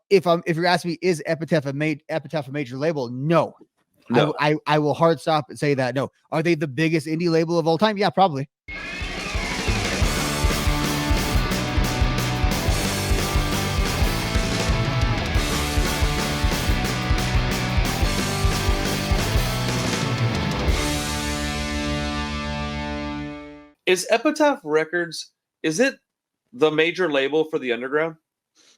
if you're asking me, is Epitaph a major label? No. No. I will hard stop and say that no. Are they the biggest indie label of all time? Yeah, probably. Is Epitaph Records, is it the major label for the underground?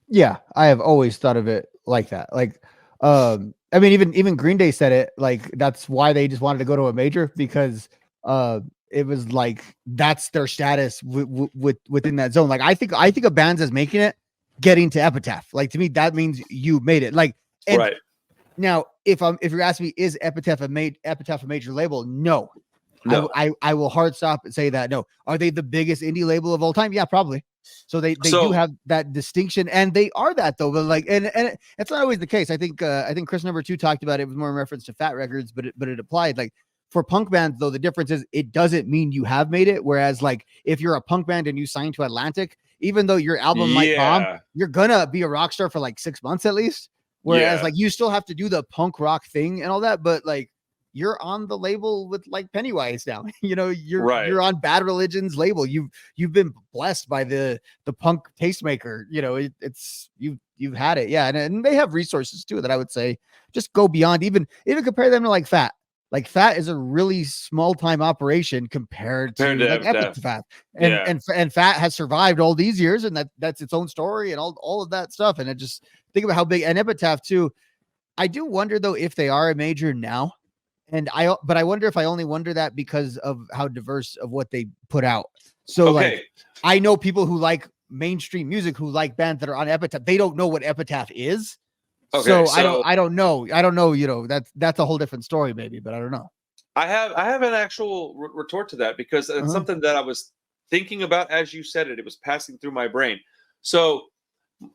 Yeah, I have always thought of it like that. Like, I mean, even Green Day said it. Like, that's why they just wanted to go to a major, because it was like that's their status within that zone. Like, I think a band's is making it, getting to Epitaph. Like, to me, that means you made it. Like, and Right. now, if you're asking me, is Epitaph a major label? No. No. I will hard stop and say that no. Are they the biggest indie label of all time? Yeah, probably. So they do have that distinction, and they are that though. But like, and it's not always the case. I think Chris number 2 talked about it. It was more in reference to Fat Records, but it applied. Like, for punk bands though, the difference is it doesn't mean you have made it. Whereas like if you're a punk band and you sign to Atlantic, even though your album might bomb, you're gonna be a rock star for like 6 months at least. Whereas like you still have to do the punk rock thing and all that, but like you're on the label with like Pennywise now. You know, you're on Bad Religion's label. You've been blessed by the punk tastemaker. You know, it's you've had it. Yeah, and they have resources too that I would say just go beyond even compare them to like Fat. Like Fat is a really small time operation compared to like Epitaph. And Fat has survived all these years, and that's its own story and all of that stuff. And it just think about how big, and Epitaph too. I do wonder though if they are a major now. But I wonder if I only wonder that because of how diverse of what they put out. So like, I know people who like mainstream music who like bands that are on Epitaph. They don't know what Epitaph is. So I don't know. You know, that's a whole different story maybe, but I don't know. I have an actual retort to that because it's something that I was thinking about as you said it. It was passing through my brain. So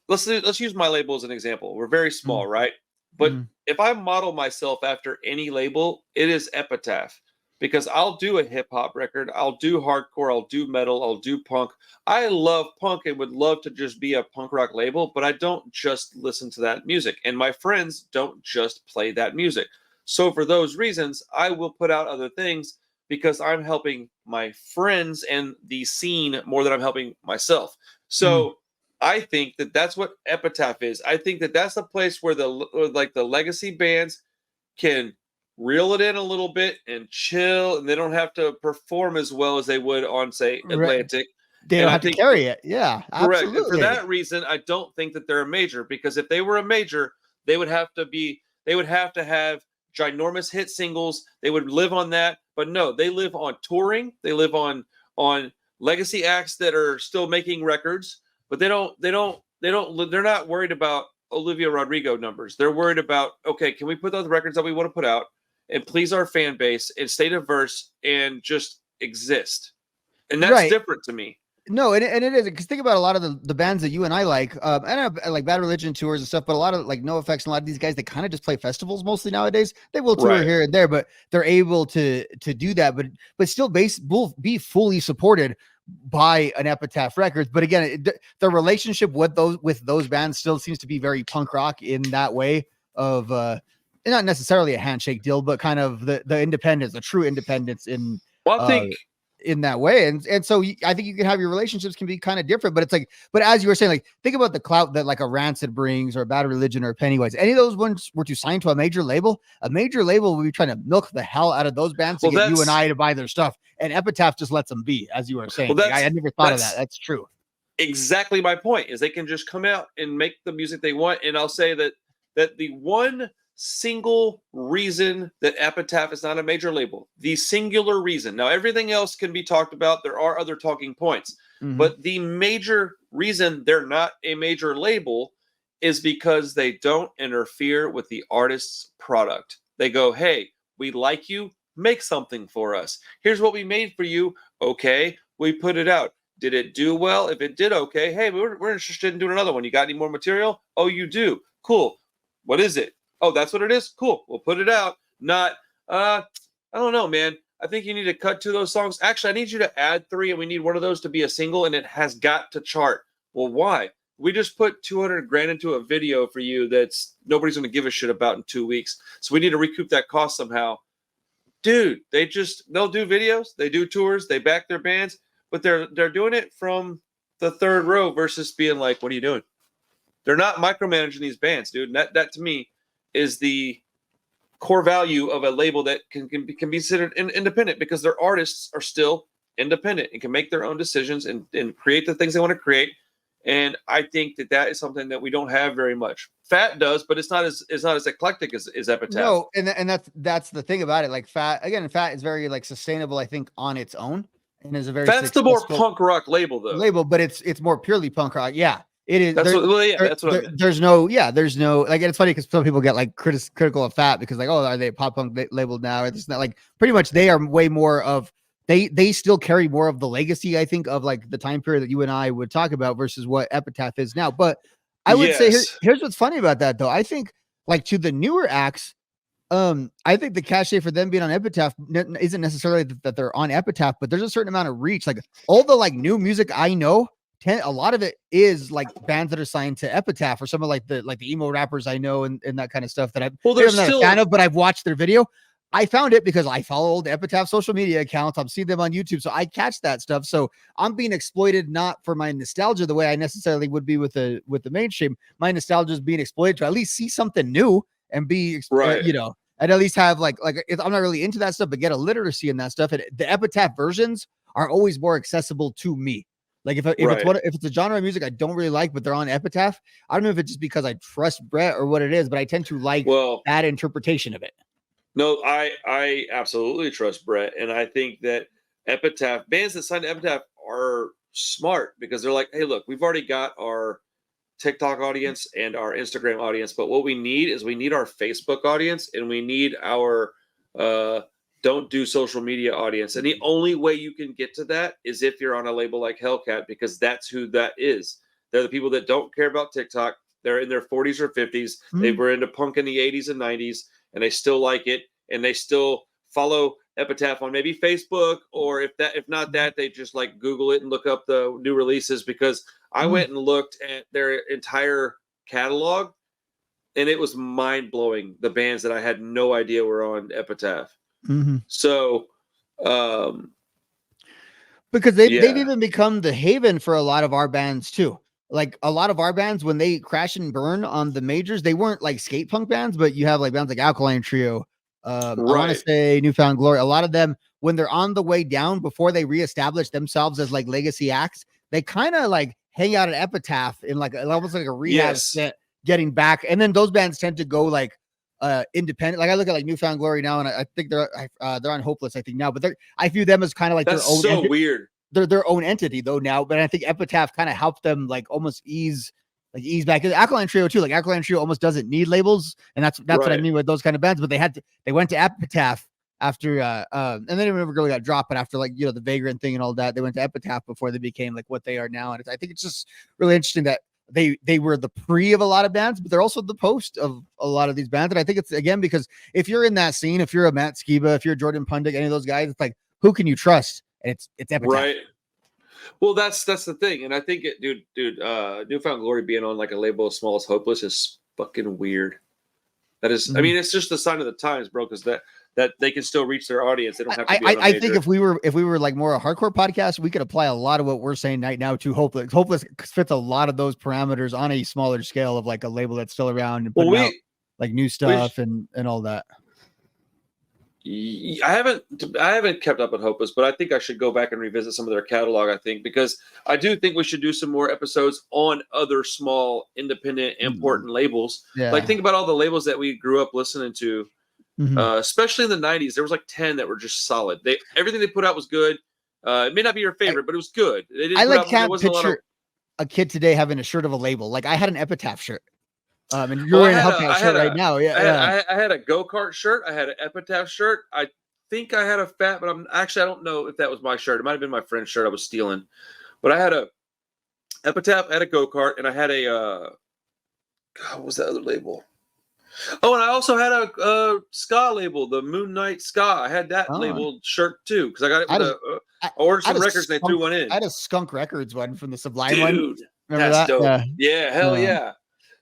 let's use my label as an example. We're very small, right? But if I model myself after any label, it is Epitaph, because I'll do a hip hop record, I'll do hardcore, I'll do metal, I'll do punk. I love punk and would love to just be a punk rock label, but I don't just listen to that music. And my friends don't just play that music. So for those reasons, I will put out other things because I'm helping my friends and the scene more than I'm helping myself. So I think that that's what Epitaph is. I think that that's the place where the legacy bands can reel it in a little bit and chill, and they don't have to perform as well as they would on, say, Atlantic. They don't have to carry it. Yeah, correct. absolutely. And for that reason, I don't think that they're a major, because if they were a major, they would have to have ginormous hit singles. They would live on that. But no, they live on touring. They live on legacy acts that are still making records. But they're not worried about Olivia Rodrigo numbers. They're worried about, okay, can we put out the records that we want to put out and please our fan base and stay diverse and just exist? And that's different to me. No, and it is, because think about a lot of the bands that you and I like, and I like Bad Religion tours and stuff, but a lot of like NoFX and a lot of these guys, they kind of just play festivals mostly nowadays. They will tour here and there, but they're able to do that, but still will be fully supported by an Epitaph Records. But again, the relationship with those bands still seems to be very punk rock in that way of not necessarily a handshake deal, but kind of the independence, the true independence in I think in that way. And so I think you can have your relationships can be kind of different, but it's like, but as you were saying, like, think about the clout that like a Rancid brings or a Bad Religion or Pennywise. Any of those ones were to sign to a major label will be trying to milk the hell out of those bands to get you and I to buy their stuff. And Epitaph just lets them be, as you were saying. Like, I never thought of that. That's true. Exactly my point is they can just come out and make the music they want. And I'll say that the one single reason that Epitaph is not a major label, the singular reason. Now, everything else can be talked about. There are other talking points, but the major reason they're not a major label is because they don't interfere with the artist's product. They go, hey, we like you, make something for us. Here's what we made for you. Okay, we put it out. Did it do well? If it did okay, hey, we're interested in doing another one. You got any more material? Oh, you do. Cool. What is it? Oh, that's what it is? Cool. We'll put it out. Not, I don't know, man. I think you need to cut 2 of those songs. Actually, I need you to add 3, and we need one of those to be a single, and it has got to chart. Well, why? we just put 200 grand into a video for you that's nobody's going to give a shit about in 2 weeks. So we need to recoup that cost somehow. Dude, they'll do videos, they do tours, they back their bands, but they're doing it from the third row versus being like, what are you doing? They're not micromanaging these bands, dude. And that to me is the core value of a label that can be considered independent, because their artists are still independent and can make their own decisions and create the things they want to create. And I think that is something that we don't have very much. Fat does, but it's not as eclectic as Epitaph. No, and that's the thing about it. Like Fat is very like sustainable, I think, on its own, and is a very That's the more punk rock label, though. But it's more purely punk rock. Yeah, it is. That's what I meant. There's no like, it's funny because some people get like critical of Fat because like, oh, are they pop punk labeled now? It's not like, pretty much they are way more of, they still carry more of the legacy, I think, of like the time period that you and I would talk about versus what Epitaph is now. But I would say here's what's funny about that, though. I think like to the newer acts, I think the cachet for them being on Epitaph isn't necessarily that they're on Epitaph, but there's a certain amount of reach. Like all the like new music I know, a lot of it is like bands that are signed to Epitaph, or some of like the emo rappers I know and that kind of stuff that I'm not a fan of, but I've watched their video. I found it because I follow the Epitaph social media accounts. I've seen them on YouTube, so I catch that stuff. So I'm being exploited not for my nostalgia the way I necessarily would be with the mainstream. My nostalgia is being exploited to at least see something new and be, you know, and at least have like I'm not really into that stuff, but get a literacy in that stuff. And the Epitaph versions are always more accessible to me. Like if it's a genre of music I don't really like, but they're on Epitaph, I don't know if it's just because I trust Brett or what it is, but I tend to like that interpretation of it. No, I absolutely trust Brett, and I think that Epitaph bands that sign to Epitaph are smart because they're like, hey, look, we've already got our TikTok audience and our Instagram audience, but what we need is our Facebook audience, and we need our don't do social media audience. And the only way you can get to that is if you're on a label like Hellcat, because that's who that is. They're the people that don't care about TikTok. They're in their 40s or 50s. Mm-hmm. They were into punk in the 80s and 90s, and they still like it, and they still follow Epitaph on maybe Facebook, or if not that, they just like Google it and look up the new releases, because I went and looked at their entire catalog, and it was mind-blowing, the bands that I had no idea were on Epitaph. Mm-hmm. So because they've even become the haven for a lot of our bands too. Like a lot of our bands, when they crash and burn on the majors, they weren't like skate punk bands, but you have like bands like Alkaline Trio, I want to say Newfound Glory. A lot of them, when they're on the way down, before they reestablish themselves as like legacy acts, they kind of like hang out at Epitaph in like almost like a rehab set, getting back. And then those bands tend to go like independent. Like I look at like Newfound Glory now, and I think they're on Hopeless, I think now, but I view them as kind of like their own. So weird. They're their own entity though now, but I think Epitaph kind of helped them like almost ease back. Alkaline Trio too. Like Alkaline Trio almost doesn't need labels, and that's what I mean with those kind of bands. But they went to Epitaph after and they never really got dropped, but after like, you know, the Vagrant thing and all that, they went to Epitaph before they became like what they are now. And I think it's just really interesting that they were the pre of a lot of bands, but they're also the post of a lot of these bands. And I think it's, again, because if you're in that scene, if you're a Matt Skiba, if you're Jordan Pundik, any of those guys, it's like, who can you trust? And it's Epitaph. Right. Well, that's the thing. And I think dude, Newfound Glory being on like a label as small as Hopeless is fucking weird. That is, I mean, it's just the sign of the times, bro, because that they can still reach their audience. They don't have to be I think if we were like more a hardcore podcast, we could apply a lot of what we're saying right now to Hopeless. Hopeless fits a lot of those parameters on a smaller scale of like a label that's still around and putting out like new stuff and all that. I haven't kept up with Hopeless, but I think I should go back and revisit some of their catalog. I think, because I do think we should do some more episodes on other small, independent, important labels. Yeah. Like think about all the labels that we grew up listening to, especially in the 90s. There was like 10 that were just solid. Everything they put out was good. It may not be your favorite, but it was good. I can't picture a kid today having a shirt of a label. Like I had an Epitaph shirt. And you're wearing a Hellcat shirt right now. Yeah, I had a go-kart shirt. I had an Epitaph shirt. I think I had a Fat, but I don't know if that was my shirt. It might have been my friend's shirt I was stealing. But I had a Epitaph, I had a go-kart, and I had a what was that other label? Oh, and I also had a ska label, the Moon Knight Ska. I had that labeled shirt too, because I got it with I ordered some records and they threw one in. I had a Skunk Records one from the Sublime one. Remember That's that? dope. Yeah. Yeah, hell yeah.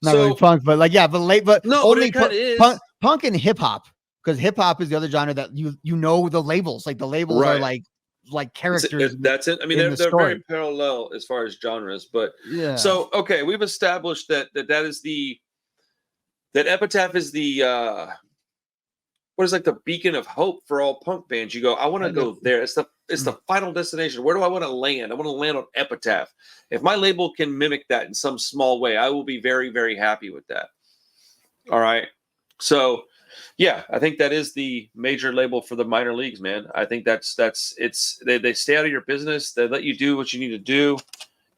Not really So punk, but like, yeah, but late, but no, but only it kind of is. punk and hip hop, because hip hop is the other genre that you know the labels. Like the labels are Right. like characters That's it. I mean, in the they're very story. parallel as far as genres, but Yeah. so okay, we've established that is that Epitaph is the what is like the beacon of hope for all punk bands. You go, I want to go there. It's the final destination. Where do I want to land? I want to land on Epitaph. If my label can mimic that in some small way, I will be very, very happy with that. All right. So yeah, I think that is the major label for the minor leagues, man. I think that's they stay out of your business. They let you do what you need to do.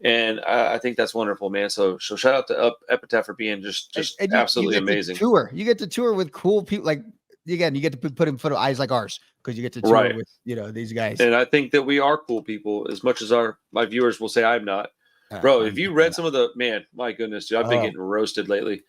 And I think that's wonderful, man. So shout out to Epitaph for being just And absolutely you get amazing. to tour. You get to tour with cool people. Like again, you get to put in front of eyes like ours because you get to tour Right. with these guys. And I think that we are cool people, as much as my viewers will say I'm not. Bro, if you read some of my goodness, dude, I've been getting roasted lately.